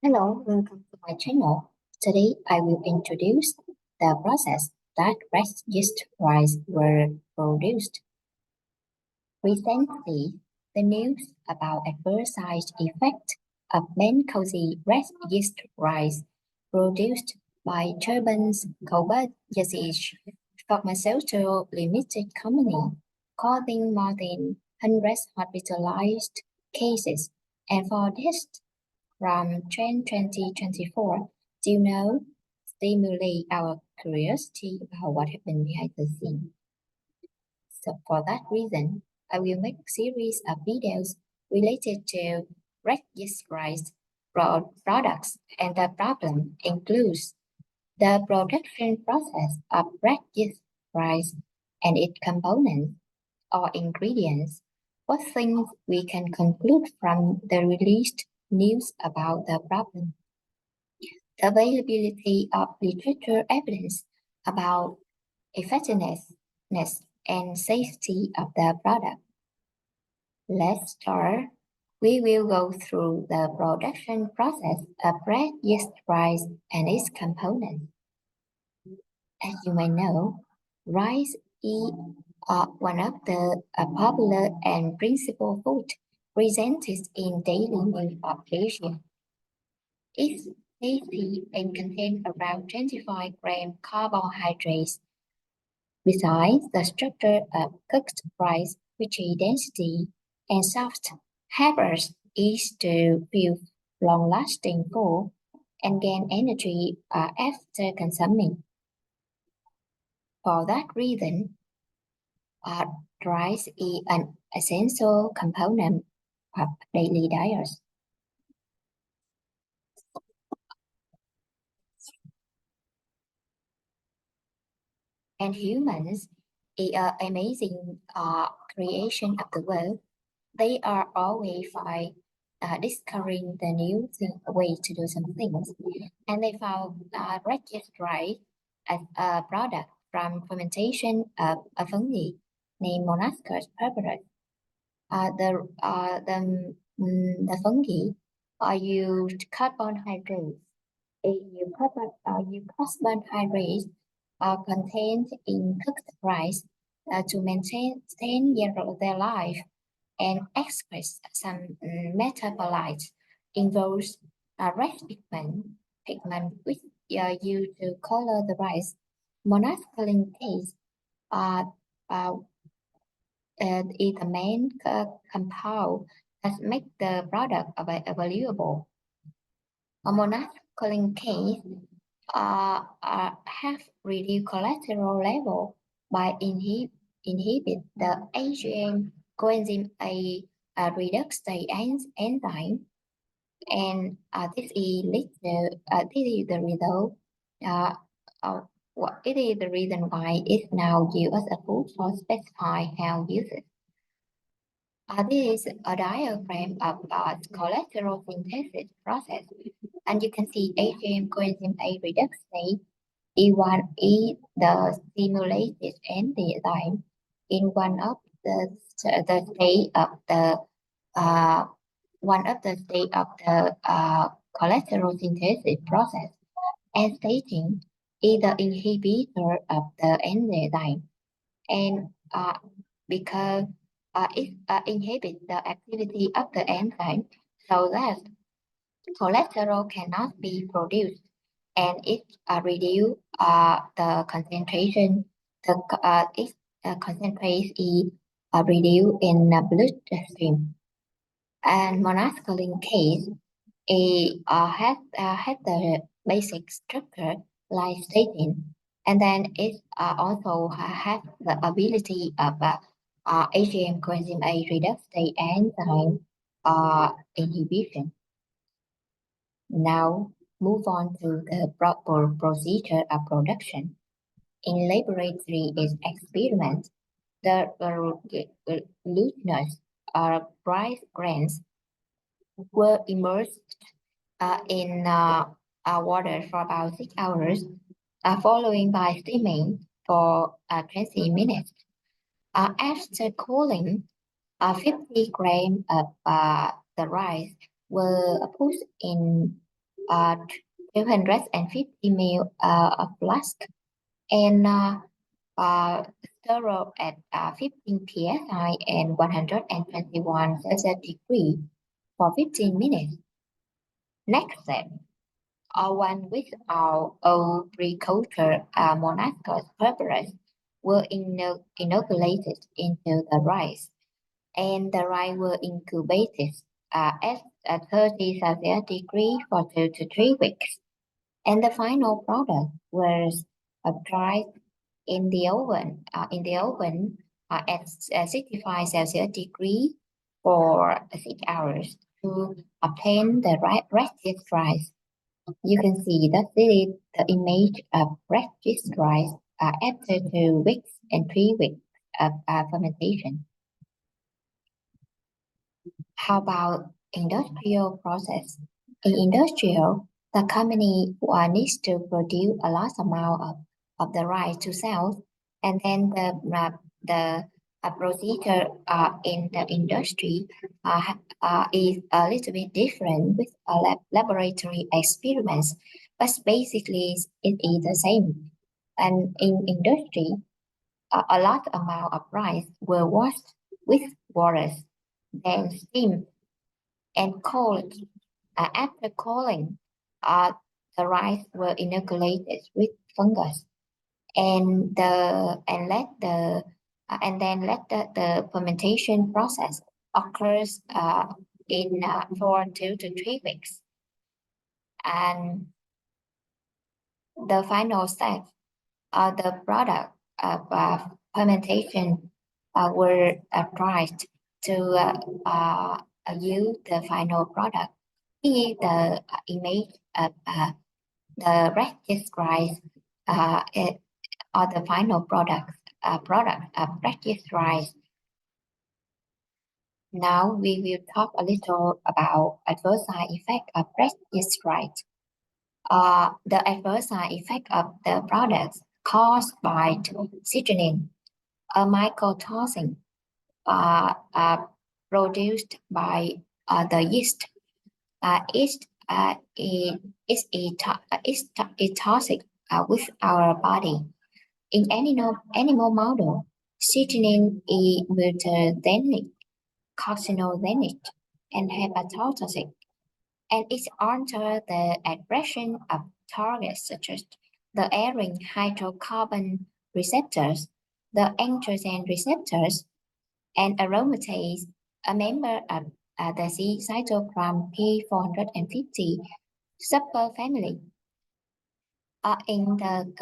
Hello, welcome to my channel. Today I will introduce the process that red yeast rice were produced. Recently, the news about adverse side effect of Benkoji red yeast rice produced by German's Koji Pharmaceutical Limited Company, causing more than 100 hospitalized cases, and for this from Trend 2024 to now stimulate our curiosity about what happened behind the scene. So for that reason, I will make a series of videos related to red yeast rice products, and the problem includes the production process of red yeast rice and its components or ingredients. What things we can conclude from the released news about the problem? The availability of literature evidence about effectiveness and safety of the product. Let's start. We will go through the production process of red yeast rice and its components. As you may know, rice is one of the popular and principal food presented in daily meal of Asia. It's tasty and contains around 25 grams carbohydrates. Besides, the structure of cooked rice, rich density, and soft fibers is to feel long-lasting full and gain energy after consuming. For that reason, rice is an essential component of daily diets. And humans is an amazing creation of the world. They are always discovering the new way to do some things. And they found red yeast rice as a product from fermentation of a fungi named Monascus purpureus. The fungi used carbohydrates. Carbohydrates are contained in cooked rice to maintain their life and express some metabolites involves red pigment which are used to color the rice. Monosaccharin case uh, uh, is the main compound that make the product available. A monosaccharin case have reduced cholesterol level by inhibit the AGM coenzyme A reductase enzyme, and this is the result. Uh, it is the reason why it's now used as a food for specified health uses. This is a diagram of cholesterol synthesis process, and you can see AGM coenzyme A reductase E1 is the stimulated enzyme in the state of the uh, cholesterol synthesis process, and stating is the inhibitor of the enzyme, and because it inhibits the activity of the enzyme, so that cholesterol cannot be produced, and it reduce the concentration. Its concentration is reduced in the bloodstream. And monosaccharin case has the basic structure like statin, and then it also has the ability of AGM coenzyme A reductase enzyme inhibition. Now move on to the proper procedure of production. In laboratory experiments, the glutinous or rice grains were immersed in water for about 6 hours, following by steaming for 20 minutes. After cooling, 50 grams of the rice were put in 250 ml of flask and stir at 15 psi and 121 Celsius degree for 15 minutes. Next step, one with our old pre-culture monascus purpurus were inoculated into the rice, and the rice were incubated at 30 Celsius degree for 2 to 3 weeks. And the final product was dried in the oven at 65 Celsius degree for 6 hours to obtain the red yeast rice. You can see that this is the image of red yeast rice after 2 weeks and 3 weeks of fermentation. How about industrial process? In industrial, the company needs to produce a large amount of the rice to sell, and then the procedure in the industry is a little bit different with laboratory experiments, but basically it is the same. And in industry, a large amount of rice were washed with water, then steamed and cooled. After cooling, the rice were inoculated with fungus, and then let the fermentation process occurs in 4 to 3 weeks. And the final step, the product of fermentation were dried to yield the final product. Here the image of the red yeast rice or the final product of red yeast rice. Now we will talk a little about adverse side effect of red yeast rice. The adverse side effect of the products caused by citrulline, a mycotoxin produced by the yeast. It's toxic with our body. In animal model, citrulline is mutagenic, carcinogenic, and hepatotoxic, and it alters the expression of targets such as the aryl hydrocarbon receptors, the androgen receptors, and aromatase, a member of the C cytochrome P450 superfamily. In the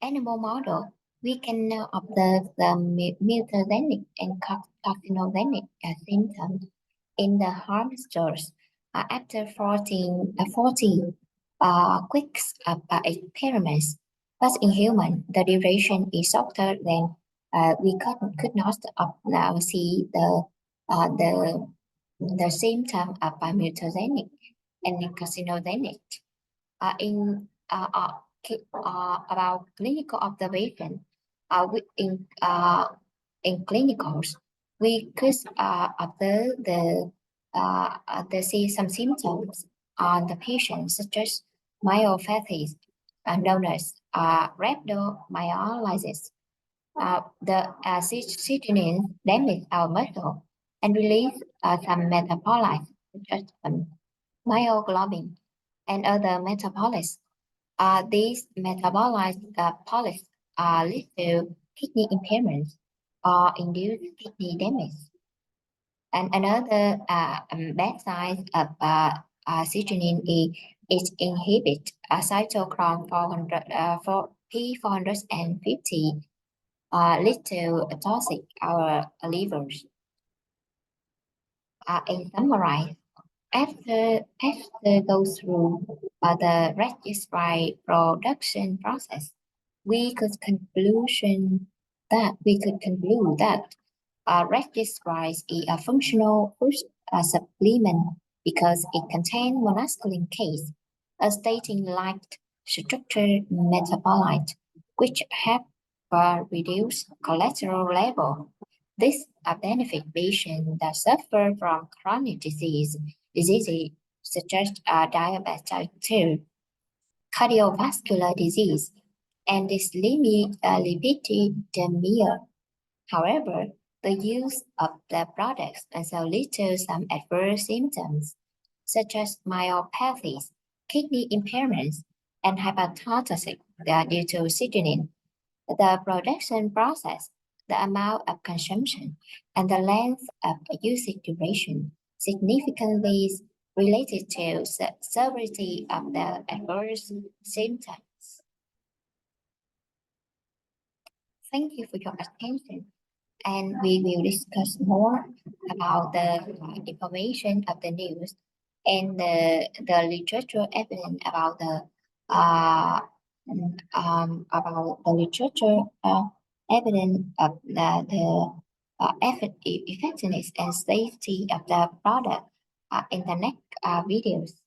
animal model, we can now observe the mutagenic and carcinogenic symptoms in the hamsters after 40 weeks of experiments. But in human, the duration is shorter than we could not now see the symptom of mutagenic and carcinogenic. About clinical observation, in clinicals, we could observe see some symptoms on the patient, such as myopathy, known as rhabdomyolysis. The citrulline damage our muscle and release some metabolites, such as myoglobin and other metabolites. These metabolites lead to kidney impairment or induce kidney damage. And another bad side of citrulline is inhibit cytochrome P450 lead to toxic our livers. In summary, after go through the red yeast rice production process, we could conclude that red yeast rice is a functional food supplement because it contains monosaccharin case, a statin-like structured metabolite, which help reduce cholesterol level. This benefit patients that suffer from chronic diseases such as diabetes type 2, cardiovascular disease, and dyslipidemia. However, the use of the products also leads to some adverse symptoms, such as myopathies, kidney impairments, and hepatotoxic due to citrulline. The production process, the amount of consumption, and the length of usage duration significantly related to the severity of the adverse symptoms. Thank you for your attention, and we will discuss more about the information of the news and the literature evidence about the uh, about the literature evidence of the effectiveness and safety of the product in the next videos.